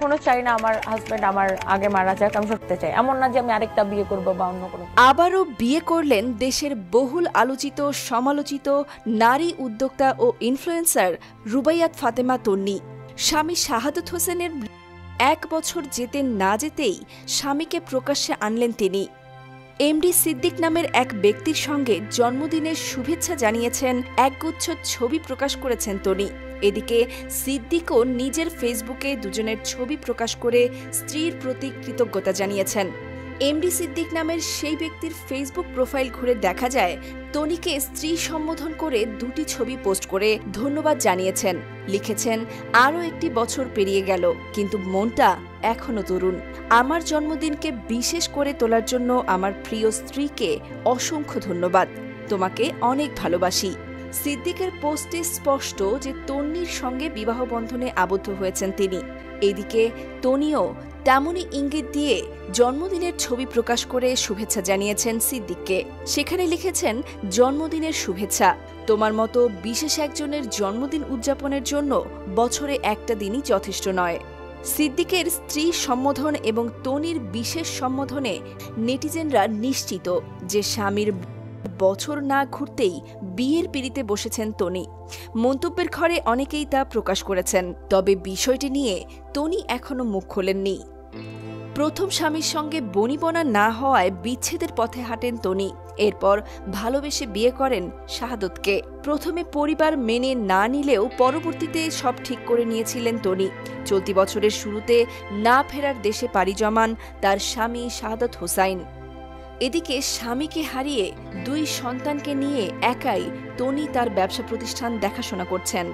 কোনো চাই না আমার হাজবেন্ড আমার আগে মারা যাক, আমি সত্যি চাই, এমন না যে আমি আরেকটা বিয়ে করব বা অন্য কোনো। আবারও বিয়ে করলেন দেশের বহুল আলোচিত সমালোচিত নারী উদ্যোক্তা ও ইনফ্লুয়েন্সার রুবাইয়াত ফাতেমা তন্নি। স্বামী শাহাদত হোসেনের 1 বছর যেতে না যেতেই স্বামীকে প্রকাশ্যে আনলেন তিনি। এমডি সিদ্দিক নামের এক ব্যক্তির সঙ্গে জন্মদিনের শুভেচ্ছা জানিয়েছেন, একগুচ্ছ ছবি প্রকাশ করেছেন তনি। এদিকে সিদ্দিকও নিজের ফেসবুকে দুজনের ছবি প্রকাশ করে স্ত্রীর প্রতি কৃতজ্ঞতা জানিয়েছেন। এমডি সিদ্দিক নামের সেই ব্যক্তির ফেসবুক প্রোফাইল ঘুরে দেখা যায় তনিকে স্ত্রী সম্বোধন করে 2টি ছবি পোস্ট করে ধন্যবাদ জানিয়েছেন। লিখেছেন, আরও 1টি বছর পেরিয়ে গেল, কিন্তু মনটা এখনো তরুণ। আমার জন্মদিনকে বিশেষ করে তোলার জন্য আমার প্রিয় স্ত্রীকে অসংখ্য ধন্যবাদ। তোমাকে অনেক ভালোবাসি। সিদ্দিকের পোস্টে স্পষ্ট যে তন্নির সঙ্গে বিবাহ বন্ধনে আবদ্ধ হয়েছেন তিনি। এদিকে তনিও তেমনই ইঙ্গিত দিয়ে জন্মদিনের ছবি প্রকাশ করে শুভেচ্ছা জানিয়েছেন সিদ্দিককে। সেখানে লিখেছেন, জন্মদিনের শুভেচ্ছা। তোমার মতো বিশেষ একজনের জন্মদিন উদযাপনের জন্য বছরে একটা দিনই যথেষ্ট নয়। সিদ্দিকের স্ত্রী সম্বোধন এবং তনির বিশেষ সম্বোধনে নেটিজেনরা নিশ্চিত যে স্বামীর বছর না ঘুরতেই বিয়ের পিঁড়িতে বসেছেন তনি। মন্তব্যের ঘরে অনেকেই তা প্রকাশ করেছেন, তবে বিষয়টি নিয়ে তনি এখনো মুখ খোলেননি। প্রথম স্বামীর সঙ্গে বনিবনা না হওয়ায় বিচ্ছেদের পথে হাঁটেন তনি। এরপর ভালোবেসে বিয়ে করেন শাহাদতকে। প্রথমে পরিবার মেনে না নিলেও পরবর্তীতে সব ঠিক করে নিয়েছিলেন তনি। চলতি বছরের শুরুতে না ফেরার দেশে পাড়ি জমান তার স্বামী শাহাদত হোসাইন। এদিকে স্বামীকে হারিয়ে 2 সন্তানকে নিয়ে একাই তনি তার ব্যবসা প্রতিষ্ঠান দেখাশোনা করছেন।